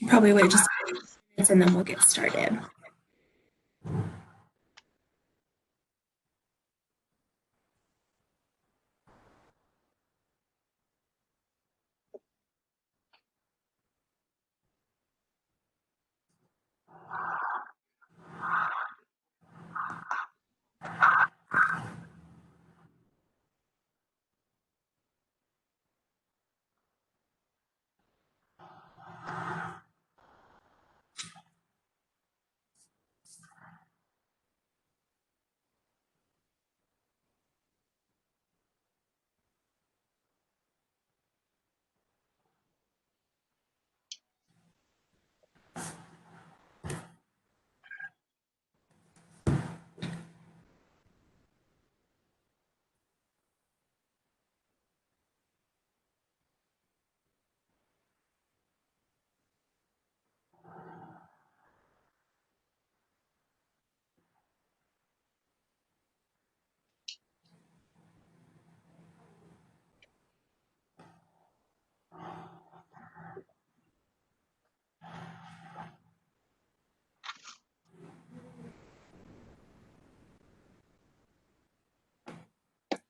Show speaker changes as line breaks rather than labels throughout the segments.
Probably wait just a few minutes and then we'll get started.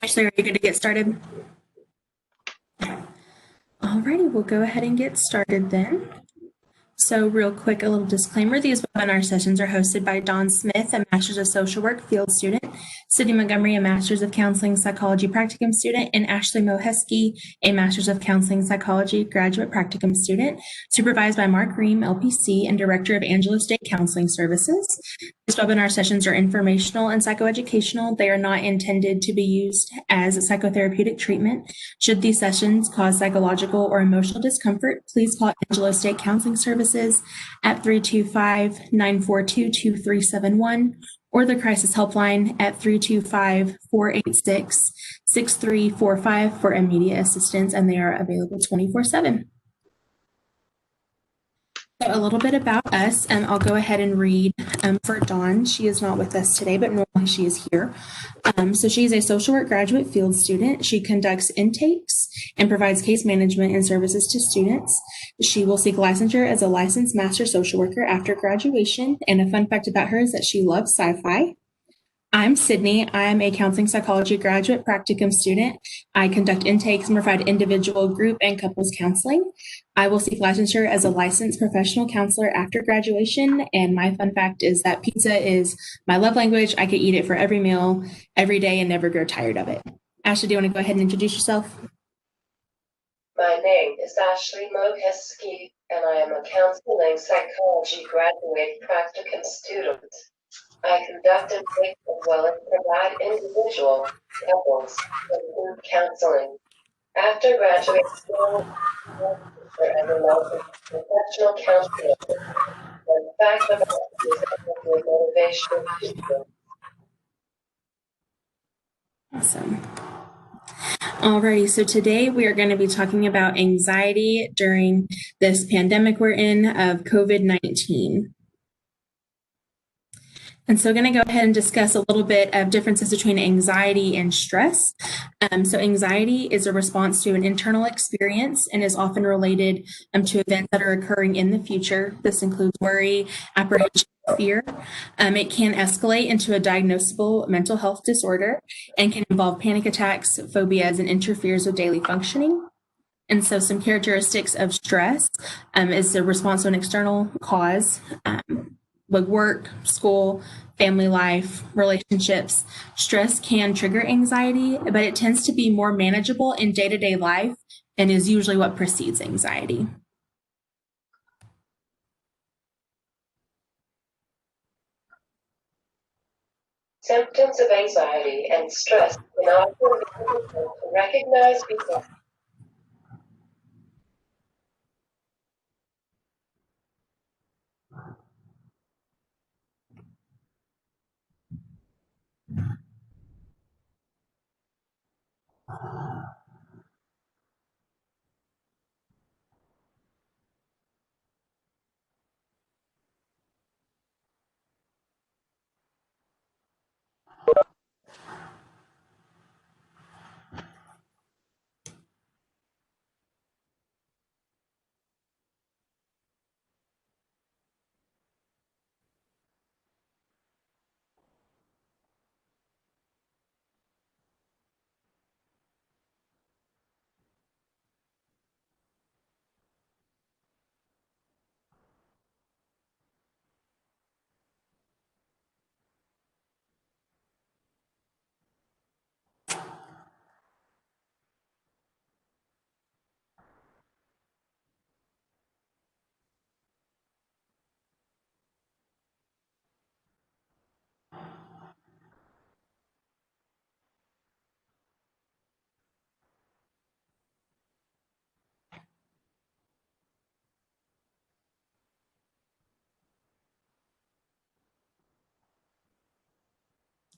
Ashley, are you good to get started? Alrighty, we'll go ahead and get started then. So real quick, a little disclaimer. These webinar sessions are hosted by Dawn Smith, a Master's of Social Work field student, Sydney Montgomery, a Master's of Counseling Psychology practicum student, and Ashley Mohesky, a Master's of Counseling Psychology graduate practicum student, supervised by Mark Ream, LPC, and Director of Angelo State Counseling Services. These webinar sessions are informational and psychoeducational. They are not intended to be used as a psychotherapeutic treatment. Should these sessions cause psychological or emotional discomfort, please call Angelo State Counseling Services at 325-942-2371 or the Crisis Helpline at 325-486-6345 for immediate assistance, and they are available 24/7. So a little bit about us, and I'll go ahead and read for Dawn. She is not with us today, but normally she is here. So she's a social work graduate field student. She conducts intakes and provides case management and services to students. She will seek licensure as a licensed master social worker after graduation. And a fun fact about her is that she loves sci-fi. I'm Sydney. I'm a counseling psychology graduate practicum student. I conduct intakes and provide individual, group, and couples counseling. I will seek licensure as a licensed professional counselor after graduation. And my fun fact is that pizza is my love language. I could eat it for every meal, every day, and never grow tired of it. Ashley, do you want to go ahead and introduce yourself?
My name is Ashley Mohesky, and I am a counseling psychology graduate practicum student. I conduct intakes as well as provide individual, couples, and group counseling. After graduation, I'm a licensed professional counselor. And fact about this is motivation.
Awesome. Alrighty, so today we are going to be talking about anxiety during this pandemic we're in of COVID-19. And so we're going to go ahead and discuss a little bit of differences between anxiety and stress. So anxiety is a response to an internal experience and is often related to events that are occurring in the future. This includes worry, apprehension, fear. It can escalate into a diagnosable mental health disorder and can involve panic attacks, phobias, and interferes with daily functioning. And so, some characteristics of stress is the response to an external cause, like work, school, family life, relationships. Stress can trigger anxiety, but it tends to be more manageable in day to day life and is usually what precedes anxiety.
Symptoms of anxiety and stress can often be difficult to recognize because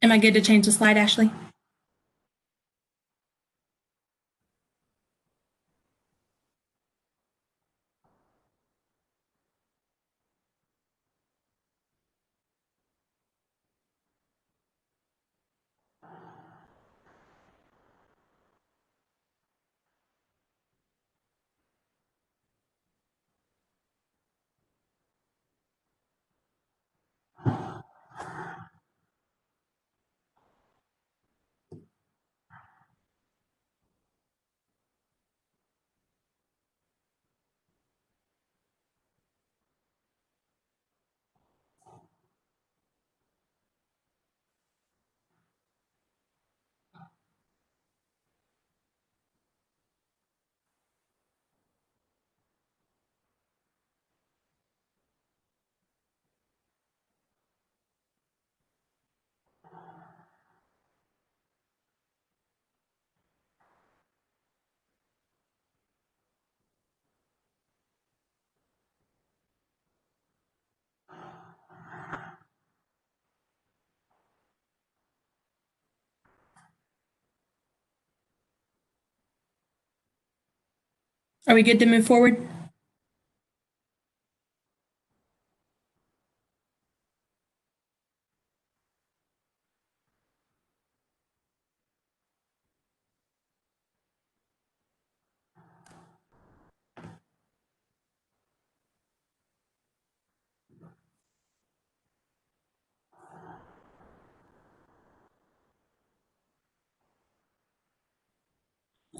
Am I good to change the slide, Ashley? Are we good to move forward?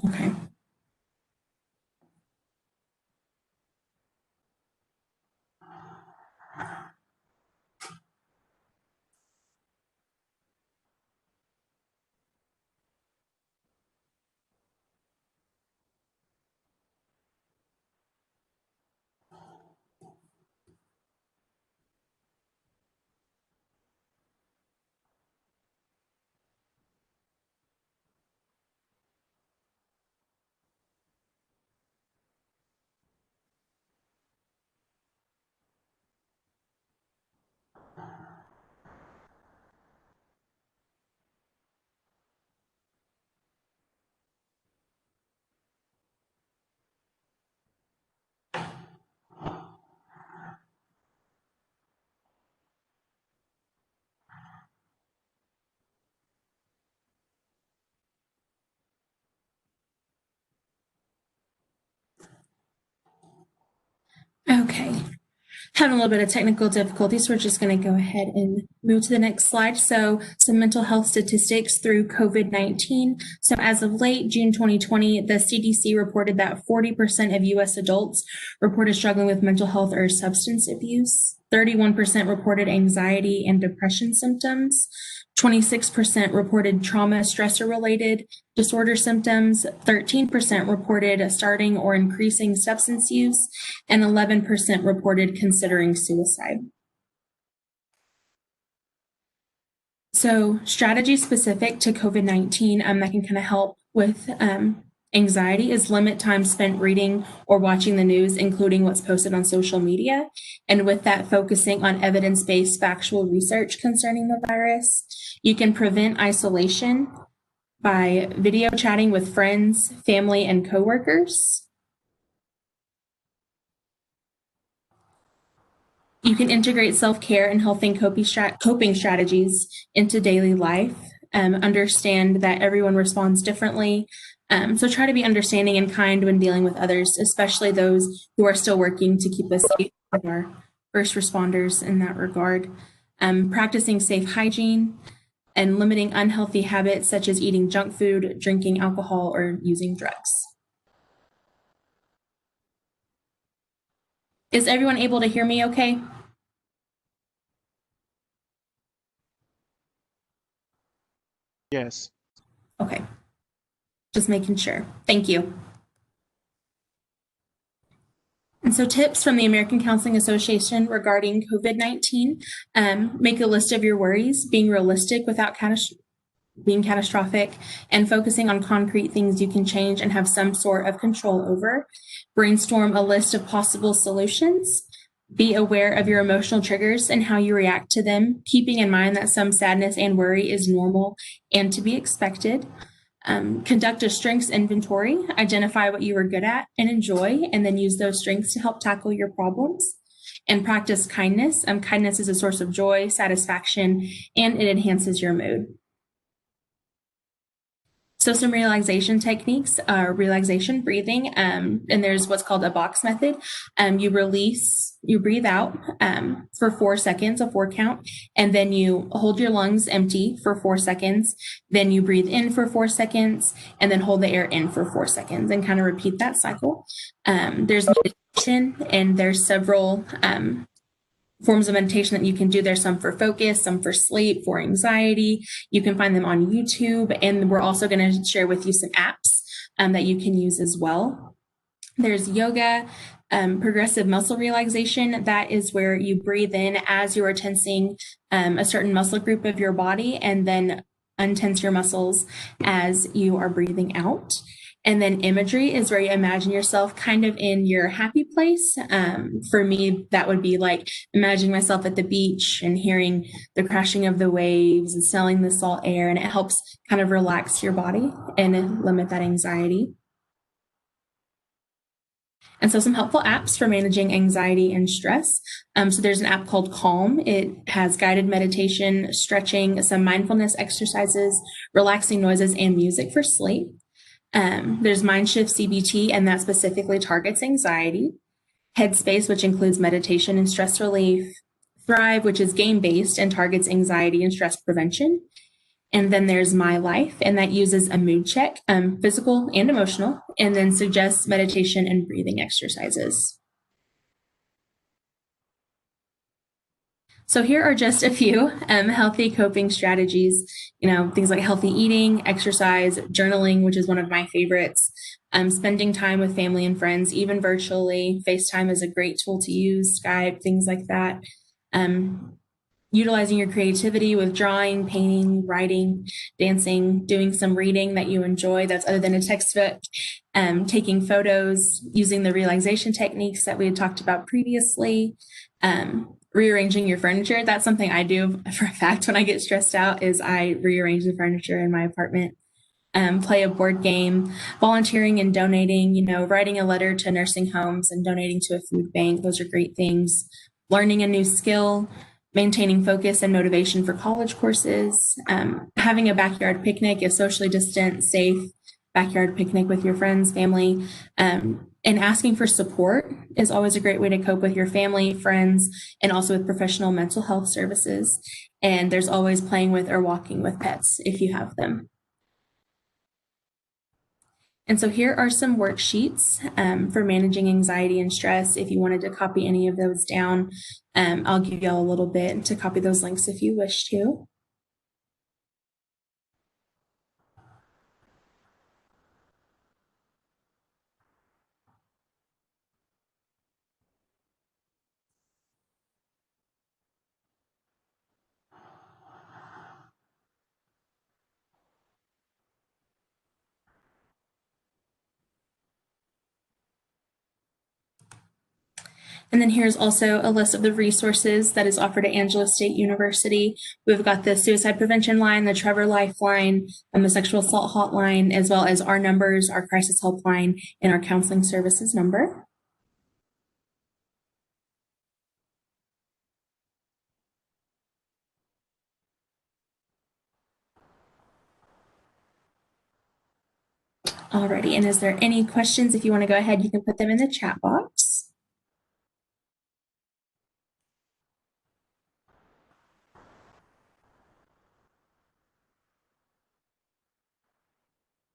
Okay. Okay. Having a little bit of technical difficulty, so we're just going to go ahead and move to the next slide. So some mental health statistics through COVID-19. So as of late June 2020, the CDC reported that 40% of U.S. adults reported struggling with mental health or substance abuse. 31% reported anxiety and depression symptoms. 26% reported trauma, stressor-related disorder symptoms, 13% reported starting or increasing substance use, and 11% reported considering suicide. So strategies specific to COVID-19 that can kind of help with anxiety is limit time spent reading or watching the news, including what's posted on social media. And with that, focusing on evidence-based factual research concerning the virus. You can prevent isolation by video chatting with friends, family, and coworkers. You can integrate self-care and healthy coping strategies into daily life. Understand that everyone responds differently. So try to be understanding and kind when dealing with others, especially those who are still working to keep us safe, with our first responders in that regard. Practicing safe hygiene and limiting unhealthy habits such as eating junk food, drinking alcohol, or using drugs. Is everyone able to hear me okay?
Yes.
Okay. Just making sure. Thank you. And so tips from the American Counseling Association regarding COVID-19, make a list of your worries, being realistic without being catastrophic, and focusing on concrete things you can change and have some sort of control over. Brainstorm a list of possible solutions. Be aware of your emotional triggers and how you react to them, keeping in mind that some sadness and worry is normal and to be expected. Conduct a strengths inventory, identify what you are good at and enjoy, and then use those strengths to help tackle your problems. And practice kindness. Kindness is a source of joy, satisfaction, and it enhances your mood. So some relaxation techniques are relaxation breathing, and there's what's called a box method. You breathe out for 4 seconds, a 4 count, and then you hold your lungs empty for 4 seconds. Then you breathe in for 4 seconds, and then hold the air in for 4 seconds, and kind of repeat that cycle. There's meditation, and there's several forms of meditation that you can do. There's some for focus, some for sleep, for anxiety. You can find them on YouTube. And we're also going to share with you some apps that you can use as well. There's yoga, progressive muscle relaxation. That is where you breathe in as you are tensing a certain muscle group of your body, and then untense your muscles as you are breathing out. And then imagery is where you imagine yourself kind of in your happy place. For me, that would be like imagining myself at the beach and hearing the crashing of the waves and smelling the salt air, and it helps kind of relax your body and limit that anxiety. And so some helpful apps for managing anxiety and stress. So there's an app called Calm. It has guided meditation, stretching, some mindfulness exercises, relaxing noises, and music for sleep. There's Mindshift CBT, and that specifically targets anxiety. Headspace, which includes meditation and stress relief. Thrive, which is game-based and targets anxiety and stress prevention. And then there's My Life, and that uses a mood check, physical and emotional, and then suggests meditation and breathing exercises. So here are just a few healthy coping strategies, things like healthy eating, exercise, journaling, which is one of my favorites, spending time with family and friends, even virtually. FaceTime is a great tool to use, Skype, things like that. Utilizing your creativity with drawing, painting, writing, dancing, doing some reading that you enjoy that's other than a textbook, taking photos, using the relaxation techniques that we had talked about previously, rearranging your furniture. That's something I do for a fact when I get stressed out, is I rearrange the furniture in my apartment. Play a board game, volunteering and donating, writing a letter to nursing homes and donating to a food bank. Those are great things. Learning a new skill, maintaining focus and motivation for college courses, having a backyard picnic is socially distant, safe, backyard picnic with your friends, family. And asking for support is always a great way to cope with your family, friends, and also with professional mental health services. And there's always playing with or walking with pets if you have them. And so here are some worksheets for managing anxiety and stress. If you wanted to copy any of those down, I'll give you all a little bit to copy those links if you wish to. And then here's also a list of the resources that is offered at Angela State University. We've got the suicide prevention line, the Trevor Lifeline, and the sexual assault hotline, as well as our numbers, our crisis helpline, and our counseling services number. Alrighty, and is there any questions? If you want to go ahead, you can put them in the chat box.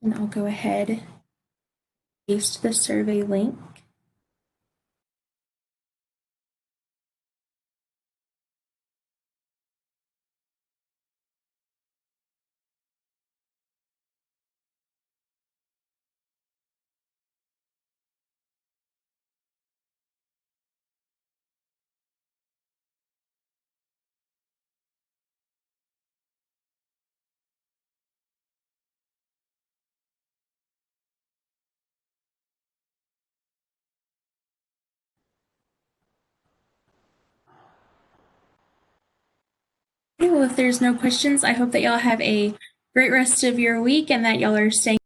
And I'll go ahead and paste the survey link. Okay, well, if there's no questions, I hope that y'all have a great rest of your week and that y'all are staying